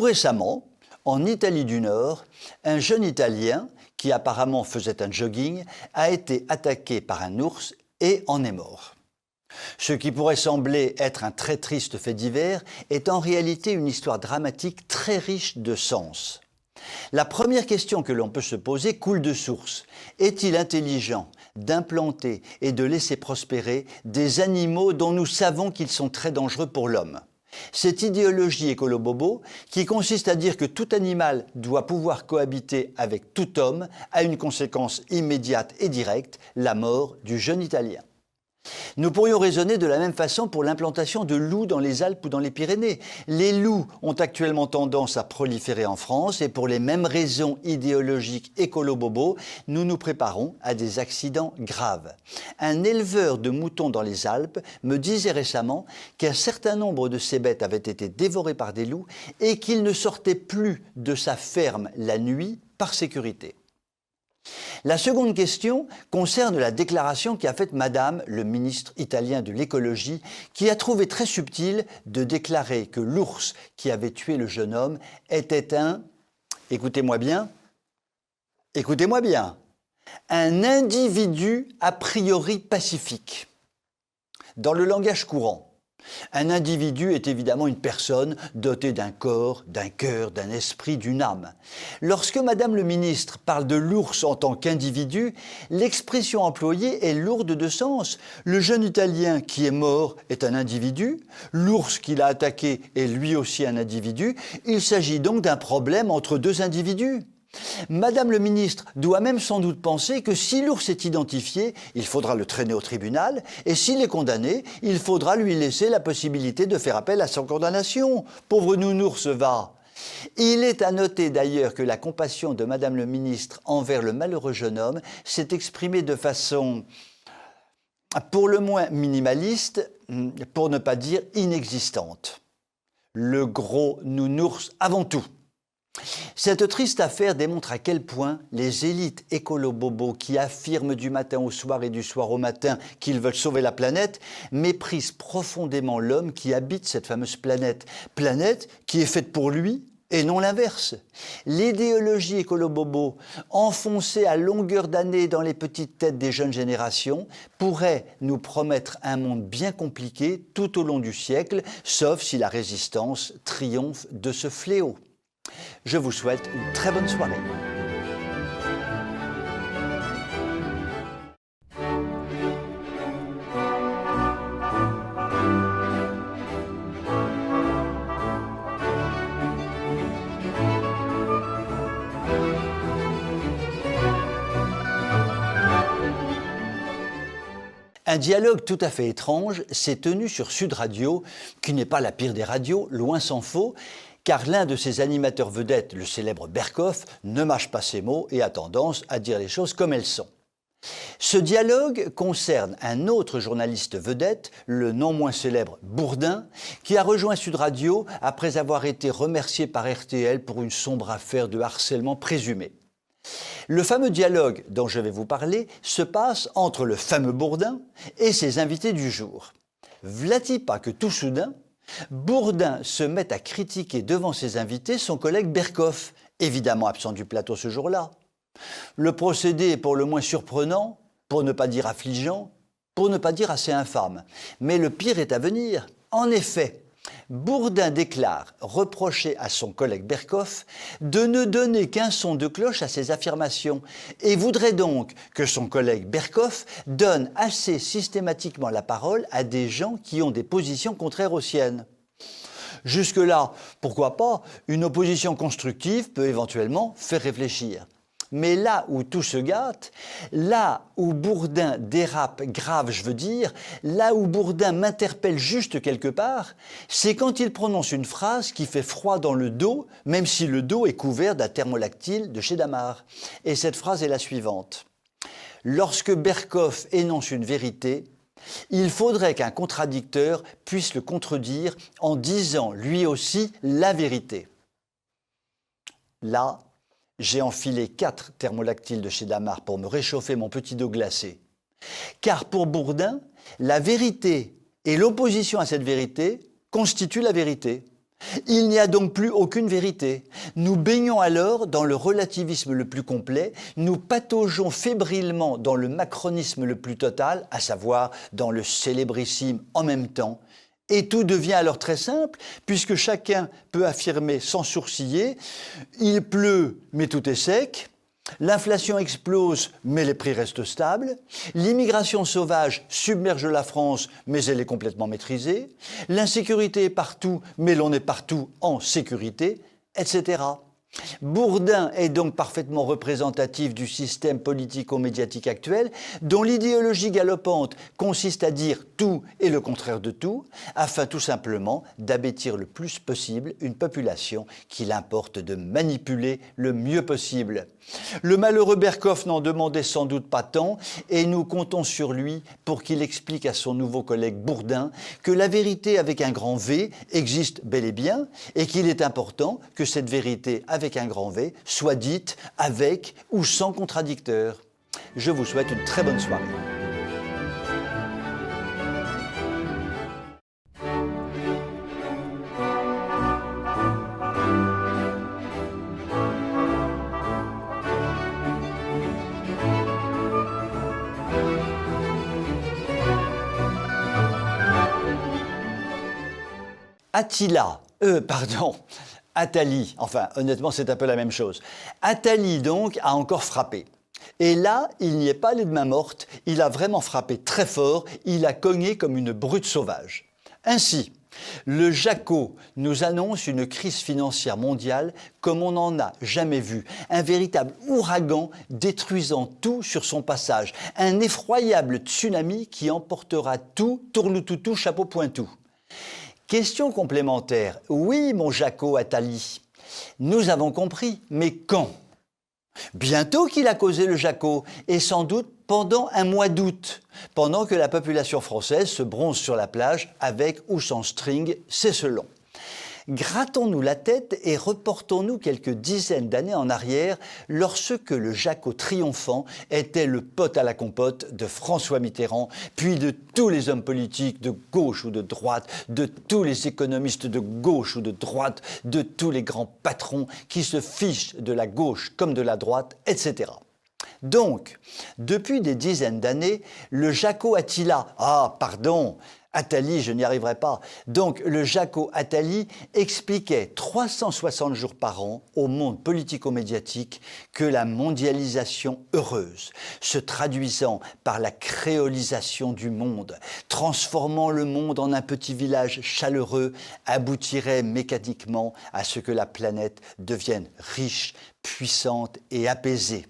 Tout récemment, en Italie du Nord, un jeune Italien, qui apparemment faisait un jogging, a été attaqué par un ours et en est mort. Ce qui pourrait sembler être un très triste fait divers est en réalité une histoire dramatique très riche de sens. La première question que l'on peut se poser coule de source. Est-il intelligent d'implanter et de laisser prospérer des animaux dont nous savons qu'ils sont très dangereux pour l'homme ? Cette idéologie écolo-bobo, qui consiste à dire que tout animal doit pouvoir cohabiter avec tout homme, a une conséquence immédiate et directe, la mort du jeune Italien. Nous pourrions raisonner de la même façon pour l'implantation de loups dans les Alpes ou dans les Pyrénées. Les loups ont actuellement tendance à proliférer en France et pour les mêmes raisons idéologiques écolo-bobo, nous nous préparons à des accidents graves. Un éleveur de moutons dans les Alpes me disait récemment qu'un certain nombre de ces bêtes avaient été dévorées par des loups et qu'il ne sortait plus de sa ferme la nuit par sécurité. La seconde question concerne la déclaration qu'a faite Madame le ministre italien de l'écologie, qui a trouvé très subtil de déclarer que l'ours qui avait tué le jeune homme était écoutez-moi bien, un individu a priori pacifique. Dans le langage courant, un individu est évidemment une personne dotée d'un corps, d'un cœur, d'un esprit, d'une âme. Lorsque Madame le ministre parle de l'ours en tant qu'individu, l'expression employée est lourde de sens. Le jeune Italien qui est mort est un individu, l'ours qui l'a attaqué est lui aussi un individu. Il s'agit donc d'un problème entre deux individus. Madame le ministre doit même sans doute penser que si l'ours est identifié, il faudra le traîner au tribunal et s'il est condamné, il faudra lui laisser la possibilité de faire appel à sa condamnation. Pauvre nounours va. Il est à noter d'ailleurs que la compassion de Madame le ministre envers le malheureux jeune homme s'est exprimée de façon pour le moins minimaliste, pour ne pas dire inexistante. Le gros nounours avant tout. Cette triste affaire démontre à quel point les élites écolo-bobos qui affirment du matin au soir et du soir au matin qu'ils veulent sauver la planète méprisent profondément l'homme qui habite cette fameuse planète. Planète qui est faite pour lui et non l'inverse. L'idéologie écolo-bobo, enfoncée à longueur d'année dans les petites têtes des jeunes générations, pourrait nous promettre un monde bien compliqué tout au long du siècle, sauf si la résistance triomphe de ce fléau. Je vous souhaite une très bonne soirée. Un dialogue tout à fait étrange s'est tenu sur Sud Radio, qui n'est pas la pire des radios, loin s'en faut, car l'un de ses animateurs vedettes, le célèbre Berkoff, ne mâche pas ses mots et a tendance à dire les choses comme elles sont. Ce dialogue concerne un autre journaliste vedette, le non moins célèbre Bourdin, qui a rejoint Sud Radio après avoir été remercié par RTL pour une sombre affaire de harcèlement présumé. Le fameux dialogue dont je vais vous parler se passe entre le fameux Bourdin et ses invités du jour. V'là-t-il pas que tout soudain, Bourdin se met à critiquer devant ses invités son collègue Berkoff, évidemment absent du plateau ce jour-là. Le procédé est pour le moins surprenant, pour ne pas dire affligeant, pour ne pas dire assez infâme. Mais le pire est à venir. En effet, Bourdin déclare reprocher à son collègue Berkoff de ne donner qu'un son de cloche à ses affirmations et voudrait donc que son collègue Berkoff donne assez systématiquement la parole à des gens qui ont des positions contraires aux siennes. Jusque-là, pourquoi pas, une opposition constructive peut éventuellement faire réfléchir. Mais là où tout se gâte, là où Bourdin dérape grave, je veux dire, là où Bourdin m'interpelle juste quelque part, c'est quand il prononce une phrase qui fait froid dans le dos, même si le dos est couvert d'un thermolactyle de chez Damar. Et cette phrase est la suivante. Lorsque Berkoff énonce une vérité, il faudrait qu'un contradicteur puisse le contredire en disant lui aussi la vérité. Là, j'ai enfilé 4 thermolactyles de chez Damar pour me réchauffer mon petit dos glacé. Car pour Bourdin, la vérité et l'opposition à cette vérité constituent la vérité. Il n'y a donc plus aucune vérité. Nous baignons alors dans le relativisme le plus complet, nous pataugeons fébrilement dans le macronisme le plus total, à savoir dans le célébrissime en même temps. Et tout devient alors très simple, puisque chacun peut affirmer sans sourciller « il pleut, mais tout est sec », l'inflation explose, mais les prix restent stables. L'immigration sauvage submerge la France, mais elle est complètement maîtrisée. L'insécurité est partout, mais l'on est partout en sécurité, etc. Bourdin est donc parfaitement représentatif du système politico-médiatique actuel, dont l'idéologie galopante consiste à dire tout et le contraire de tout, afin tout simplement d'abêtir le plus possible une population qu'il importe de manipuler le mieux possible. Le malheureux Berkoff n'en demandait sans doute pas tant, et nous comptons sur lui pour qu'il explique à son nouveau collègue Bourdin que la vérité avec un grand V existe bel et bien, et qu'il est important que cette vérité avec un grand V soit dite avec ou sans contradicteur. Je vous souhaite une très bonne soirée. Attali, enfin honnêtement c'est un peu la même chose. Attali donc a encore frappé. Et là, il n'y est pas allé de main morte, il a vraiment frappé très fort, il a cogné comme une brute sauvage. Ainsi, le Jaco nous annonce une crise financière mondiale comme on n'en a jamais vu, un véritable ouragan détruisant tout sur son passage, un effroyable tsunami qui emportera tout, tourne-tout-tout, chapeau pointou. Question complémentaire. Oui, mon Jaco Attali, nous avons compris, mais quand? Bientôt qu'il a causé le Jaco, et sans doute pendant un mois d'août, pendant que la population française se bronze sur la plage avec ou sans string, c'est selon. Grattons-nous la tête et reportons-nous quelques dizaines d'années en arrière lorsque le Jaco triomphant était le pote à la compote de François Mitterrand, puis de tous les hommes politiques de gauche ou de droite, de tous les économistes de gauche ou de droite, de tous les grands patrons qui se fichent de la gauche comme de la droite, etc. Donc, depuis des dizaines d'années, le Jaco Attali, je n'y arriverai pas. Donc, le Jaco Attali expliquait 360 jours par an au monde politico-médiatique que la mondialisation heureuse, se traduisant par la créolisation du monde, transformant le monde en un petit village chaleureux, aboutirait mécaniquement à ce que la planète devienne riche, puissante et apaisée.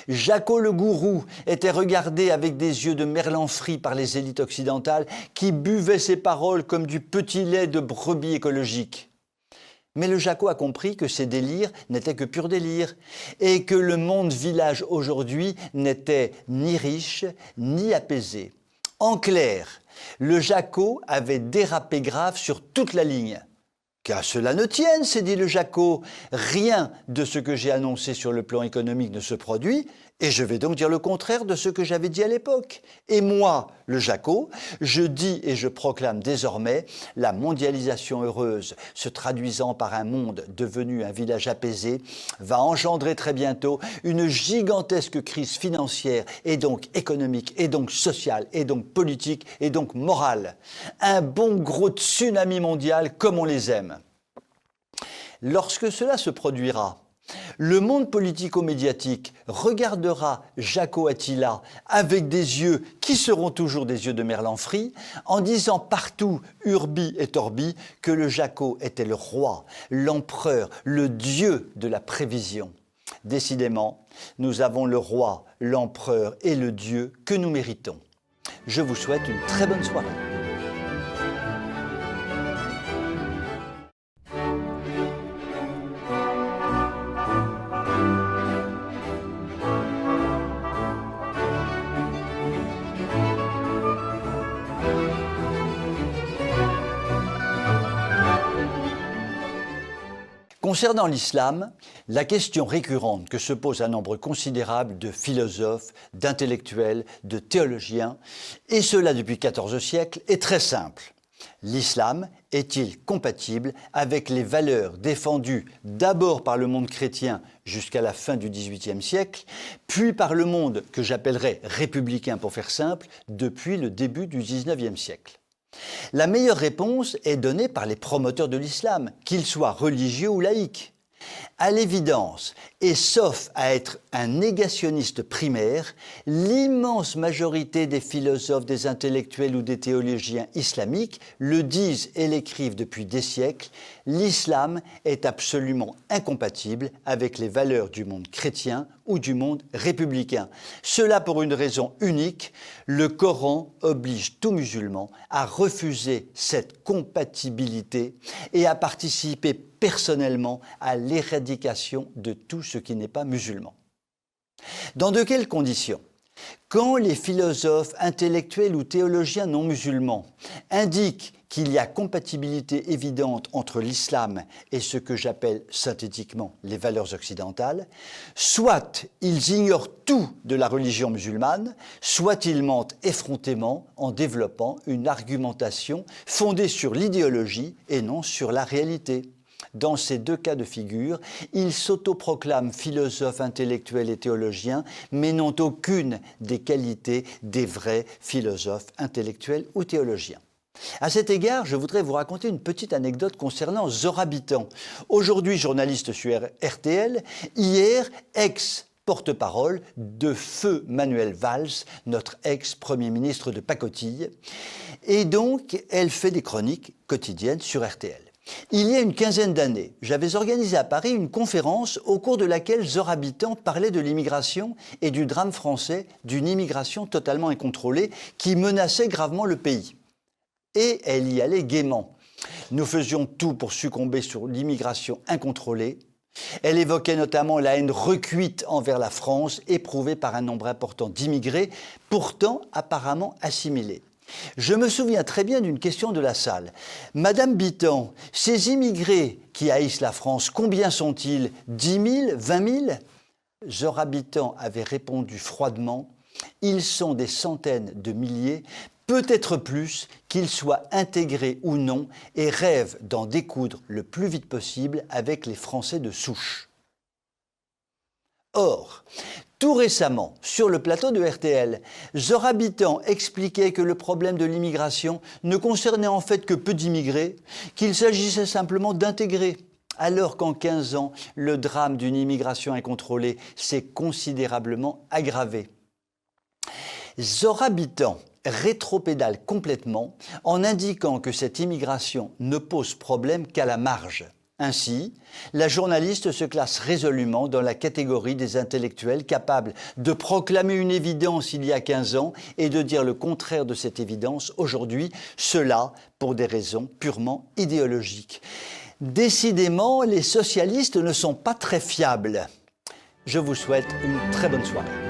Jaco le gourou était regardé avec des yeux de merlan frit par les élites occidentales qui buvaient ses paroles comme du petit lait de brebis écologique. Mais le Jaco a compris que ces délires n'étaient que pur délire et que le monde village aujourd'hui n'était ni riche ni apaisé. En clair, le Jaco avait dérapé grave sur toute la ligne. Qu'à cela ne tienne, s'est dit le Jaco, rien de ce que j'ai annoncé sur le plan économique ne se produit, et je vais donc dire le contraire de ce que j'avais dit à l'époque. Et moi, le Jaco, je dis et je proclame désormais la mondialisation heureuse, se traduisant par un monde devenu un village apaisé, va engendrer très bientôt une gigantesque crise financière et donc économique, et donc sociale, et donc politique, et donc morale. Un bon gros tsunami mondial comme on les aime. Lorsque cela se produira, le monde politico-médiatique regardera Jaco Attila avec des yeux qui seront toujours des yeux de merlan frit, en disant partout, urbi et torbi, que le Jaco était le roi, l'empereur, le dieu de la prévision. Décidément, nous avons le roi, l'empereur et le dieu que nous méritons. Je vous souhaite une très bonne soirée. Concernant l'islam, la question récurrente que se pose un nombre considérable de philosophes, d'intellectuels, de théologiens, et cela depuis XIV siècle, est très simple. L'islam est-il compatible avec les valeurs défendues d'abord par le monde chrétien jusqu'à la fin du XVIIIe siècle, puis par le monde que j'appellerais républicain pour faire simple, depuis le début du XIXe siècle? La meilleure réponse est donnée par les promoteurs de l'islam, qu'ils soient religieux ou laïcs. À l'évidence, et sauf à être un négationniste primaire, l'immense majorité des philosophes, des intellectuels ou des théologiens islamiques le disent et l'écrivent depuis des siècles, l'islam est absolument incompatible avec les valeurs du monde chrétien ou du monde républicain. Cela pour une raison unique, le Coran oblige tout musulman à refuser cette compatibilité et à participer personnellement à l'éradication de tout ce qui n'est pas musulman. Dans de quelles conditions? Quand les philosophes, intellectuels ou théologiens non musulmans indiquent qu'il y a compatibilité évidente entre l'islam et ce que j'appelle synthétiquement les valeurs occidentales, soit ils ignorent tout de la religion musulmane, soit ils mentent effrontément en développant une argumentation fondée sur l'idéologie et non sur la réalité. Dans ces deux cas de figure, ils s'autoproclament philosophes intellectuels et théologiens, mais n'ont aucune des qualités des vrais philosophes intellectuels ou théologiens. À cet égard, je voudrais vous raconter une petite anecdote concernant Zorabitan. Aujourd'hui journaliste sur RTL, hier ex-porte-parole de feu Manuel Valls, notre ex-premier ministre de pacotille. Et donc, elle fait des chroniques quotidiennes sur RTL. Il y a une quinzaine d'années, j'avais organisé à Paris une conférence au cours de laquelle Zorabitan parlait de l'immigration et du drame français d'une immigration totalement incontrôlée qui menaçait gravement le pays. Et elle y allait gaiement. Nous faisions tout pour succomber sur l'immigration incontrôlée. Elle évoquait notamment la haine recuite envers la France, éprouvée par un nombre important d'immigrés, pourtant apparemment assimilés. Je me souviens très bien d'une question de la salle. Madame Bitan, ces immigrés qui haïssent la France, combien sont-ils? 10 000? 20 000? Zorabitan avait répondu froidement, ils sont des centaines de milliers, peut-être plus, qu'ils soient intégrés ou non, et rêvent d'en découdre le plus vite possible avec les Français de souche. Or, tout récemment, sur le plateau de RTL, Zorabitan expliquait que le problème de l'immigration ne concernait en fait que peu d'immigrés, qu'il s'agissait simplement d'intégrer. Alors qu'en 15 ans, le drame d'une immigration incontrôlée s'est considérablement aggravé. Zorabitan rétropédale complètement en indiquant que cette immigration ne pose problème qu'à la marge. Ainsi, la journaliste se classe résolument dans la catégorie des intellectuels capables de proclamer une évidence il y a 15 ans et de dire le contraire de cette évidence aujourd'hui, cela pour des raisons purement idéologiques. Décidément, les socialistes ne sont pas très fiables. Je vous souhaite une très bonne soirée.